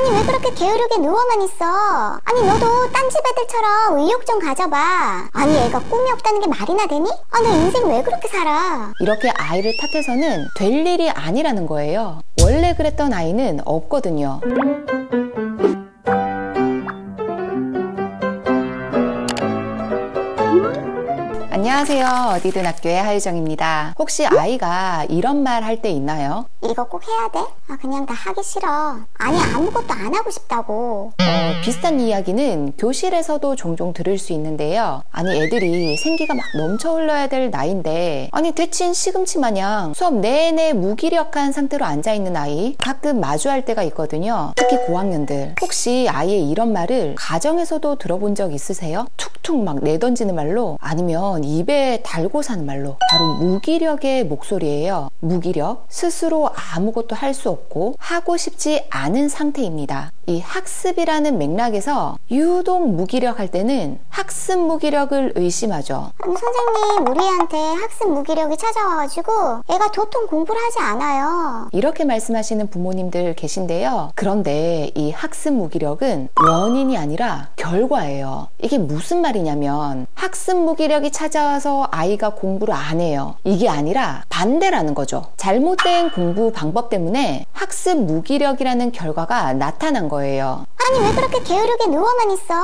아니 왜 그렇게 게으르게 누워만 있어? 아니 너도 딴 집 애들처럼 의욕 좀 가져봐. 아니 애가 꿈이 없다는 게 말이나 되니? 아 너 인생 왜 그렇게 살아? 이렇게 아이를 탓해서는 될 일이 아니라는 거예요. 원래 그랬던 아이는 없거든요. 안녕하세요. 어디든 학교의 하유정입니다. 혹시 아이가 이런 말 할 때 있나요? 이거 꼭 해야 돼? 아 그냥 다 하기 싫어. 아니 아무것도 안 하고 싶다고. 비슷한 이야기는 교실에서도 종종 들을 수 있는데요. 아니 애들이 생기가 막 넘쳐 흘러야 될 나이인데 아니 데친 시금치 마냥 수업 내내 무기력한 상태로 앉아있는 아이 가끔 마주할 때가 있거든요. 특히 고학년들. 혹시 아이의 이런 말을 가정에서도 들어본 적 있으세요? 툭툭 막 내던지는 말로 아니면 입에 달고 사는 말로 바로 무기력의 목소리예요. 무기력, 스스로 아무것도 할 수 없고 하고 싶지 않은 상태입니다. 이 학습이라는 맥락에서 유독 무기력할 때는 학습 무기력을 의심하죠. 아니 선생님 우리 애한테 학습 무기력이 찾아와가지고 애가 도통 공부를 하지 않아요. 이렇게 말씀하시는 부모님들 계신데요. 그런데 이 학습 무기력은 원인이 아니라 결과예요. 이게 무슨 말이냐면 학습 무기력이 찾아와서 아이가 공부를 안 해요. 이게 아니라 반대라는 거죠. 잘못된 공부 방법 때문에 학습 무기력이라는 결과가 나타난 거예요. 아니 왜 그렇게 게으르게 누워만 있어?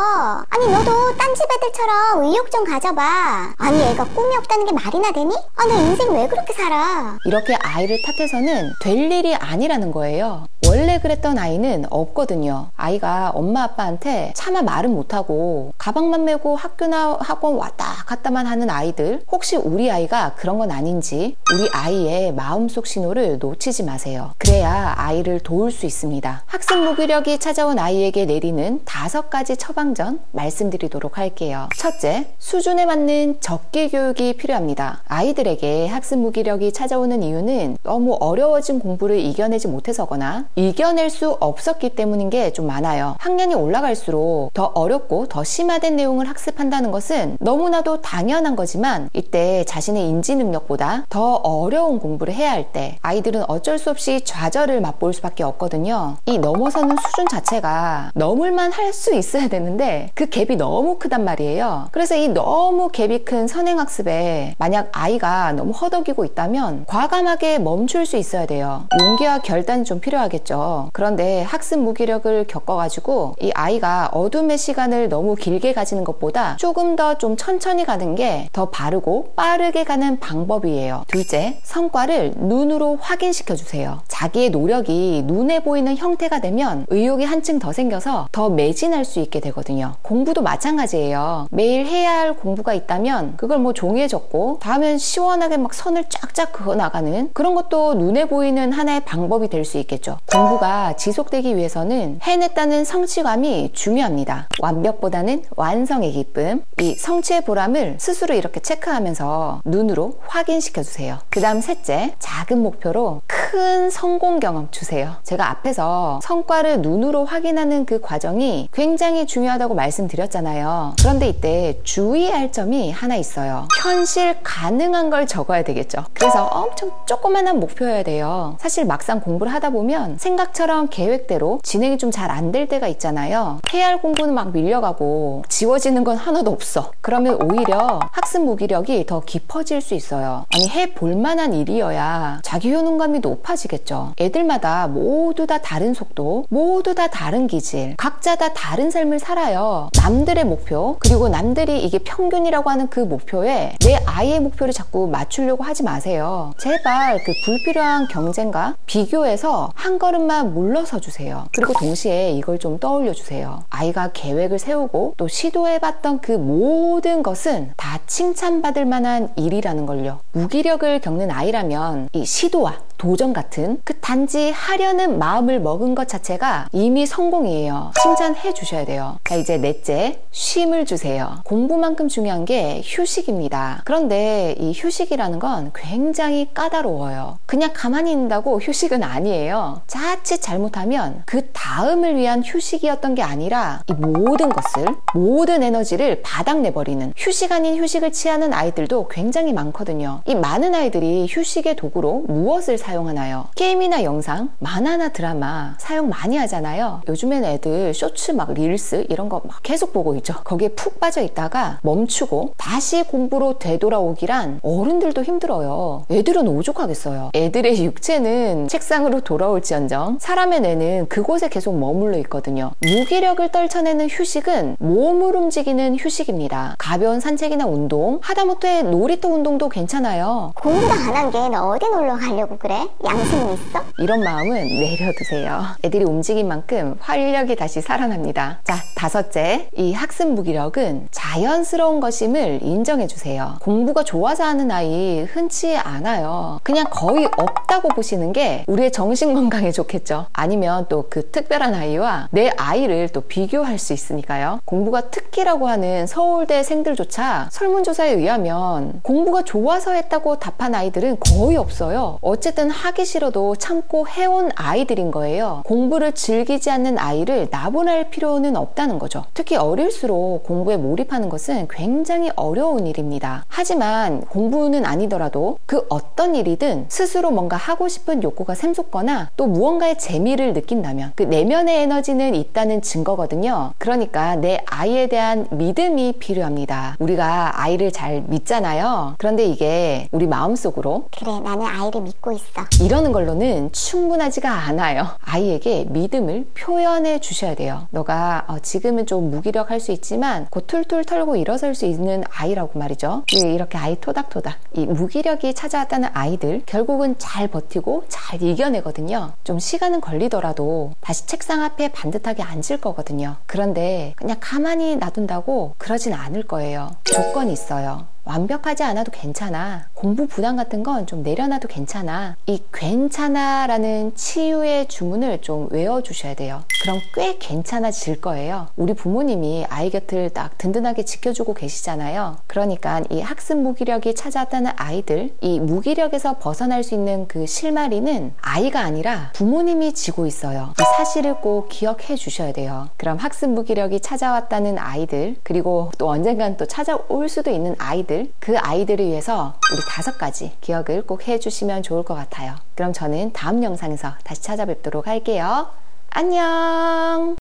아니 너도 딴 집 애들처럼 의욕 좀 가져봐. 아니 애가 꿈이 없다는 게 말이나 되니? 아 너 인생 왜 그렇게 살아? 이렇게 아이를 탓해서는 될 일이 아니라는 거예요. 원래 그랬던 아이는 없거든요. 아이가 엄마 아빠한테 차마 말은 못하고 가방만 메고 학교나 학원 왔다 갔다만 하는 아이들, 혹시 우리 아이가 그런 건 아닌지 우리 아이의 마음속 신호를 놓치지 마세요. 그래야 아이를 도울 수 있습니다. 학습 무기력이 찾아온 아이에게 내리는 5가지 처방전 말씀드리도록 할게요. 첫째, 수준에 맞는 적기 교육이 필요합니다. 아이들에게 학습 무기력이 찾아오는 이유는 너무 어려워진 공부를 이겨내지 못해서거나 이겨낼 수 없었기 때문인 게 좀 많아요. 학년이 올라갈수록 더 어렵고 더 심화된 내용을 학습한다는 것은 너무나도 당연한 거지만 이때 자신의 인지 능력보다 더 어려운 공부를 해야 할 때 아이들은 어쩔 수 없이 좌절을 맛볼 수밖에 없거든요. 이 넘어서는 수준 자체가 넘을만 할 수 있어야 되는데 그 갭이 너무 크단 말이에요. 그래서 이 너무 갭이 큰 선행학습에 만약 아이가 너무 허덕이고 있다면 과감하게 멈출 수 있어야 돼요. 용기와 결단이 좀 필요하겠죠. 그런데 학습 무기력을 겪어가지고 이 아이가 어둠의 시간을 너무 길게 가지는 것보다 조금 더 좀 천천히 가는 게 더 바르고 빠르게 가는 방법이에요. 둘째, 성과를 눈으로 확인시켜 주세요. 자기의 노력이 눈에 보이는 형태가 되면 의욕이 한층 더 생겨서 더 매진할 수 있게 되거든요. 공부도 마찬가지예요. 매일 해야 할 공부가 있다면 그걸 뭐 종이에 적고 다음엔 시원하게 막 선을 쫙쫙 그어 나가는 그런 것도 눈에 보이는 하나의 방법이 될 수 있겠죠. 공부가 지속되기 위해서는 해냈다는 성취감이 중요합니다. 완벽보다는 완성의 기쁨, 이 성취의 보람을 스스로 이렇게 체크하면서 눈으로 확인시켜 주세요. 그 다음 셋째, 작은 목표로 큰 성공 경험 주세요. 제가 앞에서 성과를 눈으로 확인하는 그 과정이 굉장히 중요하다고 말씀드렸잖아요. 그런데 이때 주의할 점이 하나 있어요. 현실 가능한 걸 적어야 되겠죠. 그래서 엄청 조그만한 목표여야 돼요. 사실 막상 공부를 하다 보면 생각처럼 계획대로 진행이 좀 잘 안 될 때가 있잖아요. 해야 할 공부는 막 밀려가고 지워지는 건 하나도 없어. 그러면 오히려 학습 무기력이 더 깊어질 수 있어요. 아니 해볼 만한 일이어야 자기 효능감이 높아지겠죠. 애들마다 모두 다 다른 속도, 모두 다 다른 기질, 각자 다 다른 삶을 살아요. 남들의 목표, 그리고 남들이 이게 평균이라고 하는 그 목표에 내 아이의 목표를 자꾸 맞추려고 하지 마세요. 제발 그 불필요한 경쟁과 비교에서 한 걸음만 물러서 주세요. 그리고 동시에 이걸 좀 떠올려 주세요. 아이가 계획을 세우고 또 시도해봤던 그 모든 것은 다 칭찬받을 만한 일이라는 걸요. 무기력을 겪는 아이라면 이 시도와 도전 같은 그 단지 하려는 마음을 먹은 것 자체가 이미 성공이에요. 칭찬해 주셔야 돼요. 자, 이제 넷째, 쉼을 주세요. 공부만큼 중요한 게 휴식입니다. 그런데 이 휴식이라는 건 굉장히 까다로워요. 그냥 가만히 있는다고 휴식은 아니에요. 자칫 잘못하면 그 다음을 위한 휴식이었던 게 아니라 이 모든 것을, 모든 에너지를 바닥내버리는, 휴식 아닌 휴식을 취하는 아이들도 굉장히 많거든요. 이 많은 아이들이 휴식의 도구로 무엇을 사용하나요? 게임이나 영상, 만화나 드라마 사용 많이 하잖아요. 요즘엔 애들 쇼츠 막 릴스 이런 거 막 계속 보고 있죠. 거기에 푹 빠져 있다가 멈추고 다시 공부로 되돌아오기란 어른들도 힘들어요. 애들은 오죽하겠어요. 애들의 육체는 책상으로 돌아올지언정 사람의 뇌는 그곳에 계속 머물러 있거든요. 무기력을 떨쳐내는 휴식은 몸을 움직이는 휴식입니다. 가벼운 산책이나 운동, 하다못해 놀이터 운동도 괜찮아요. 공부도 안 한 게 너 어디 놀러 가려고 그래? 양심이 있어? 이런 마음은 내려두세요. 애들이 움직인 만큼 활력이 다시 살아납니다. 자, 5째. 이 학습 무기력은 자연스러운 것임을 인정해주세요. 공부가 좋아서 하는 아이 흔치 않아요. 그냥 거의 없다고 보시는 게 우리의 정신건강에 좋겠죠. 아니면 또 그 특별한 아이와 내 아이를 또 비교할 수 있으니까요. 공부가 특기라고 하는 서울대생들조차 설문조사에 의하면 공부가 좋아서 했다고 답한 아이들은 거의 없어요. 어쨌든 하기 싫어도 참고 해온 아이들인 거예요. 공부를 즐기지 않는 아이를 나분할 필요는 없다는 거죠. 특히 어릴수록 공부에 몰입하는 것은 굉장히 어려운 일입니다. 하지만 공부는 아니더라도 그 어떤 일이든 스스로 뭔가 하고 싶은 욕구가 샘솟거나 또 무언가의 재미를 느낀다면 그 내면의 에너지는 있다는 증거거든요. 그러니까 내 아이에 대한 믿음이 필요합니다. 우리가 아이를 잘 믿잖아요. 그런데 이게 우리 마음속으로 그래, 나는 아이를 믿고 있어. 이러는 걸로는 충분하지가 않아요. 아이에게 믿음을 표현해 주셔야 돼요. 너가 지금은 좀 무기력할 수 있지만 곧 툴툴 털고 일어설 수 있는 아이라고 말이죠. 이렇게 아이 토닥토닥 이 무기력이 찾아왔다는 아이들 결국은 잘 버티고 잘 이겨내거든요. 좀 시간은 걸리더라도 다시 책상 앞에 반듯하게 앉을 거거든요. 그런데 그냥 가만히 놔둔다고 그러진 않을 거예요. 조건이 있어요. 완벽하지 않아도 괜찮아. 공부 부담 같은 건 좀 내려놔도 괜찮아. 이 괜찮아 라는 치유의 주문을 좀 외워주셔야 돼요. 그럼 꽤 괜찮아질 거예요. 우리 부모님이 아이 곁을 딱 든든하게 지켜주고 계시잖아요. 그러니까 이 학습 무기력이 찾아왔다는 아이들, 이 무기력에서 벗어날 수 있는 그 실마리는 아이가 아니라 부모님이 지고 있어요. 이 사실을 꼭 기억해 주셔야 돼요. 그럼 학습 무기력이 찾아왔다는 아이들, 그리고 또 언젠간 또 찾아올 수도 있는 아이들, 그 아이들을 위해서 우리 5가지 기억을 꼭 해주시면 좋을 것 같아요. 그럼 저는 다음 영상에서 다시 찾아뵙도록 할게요. 안녕.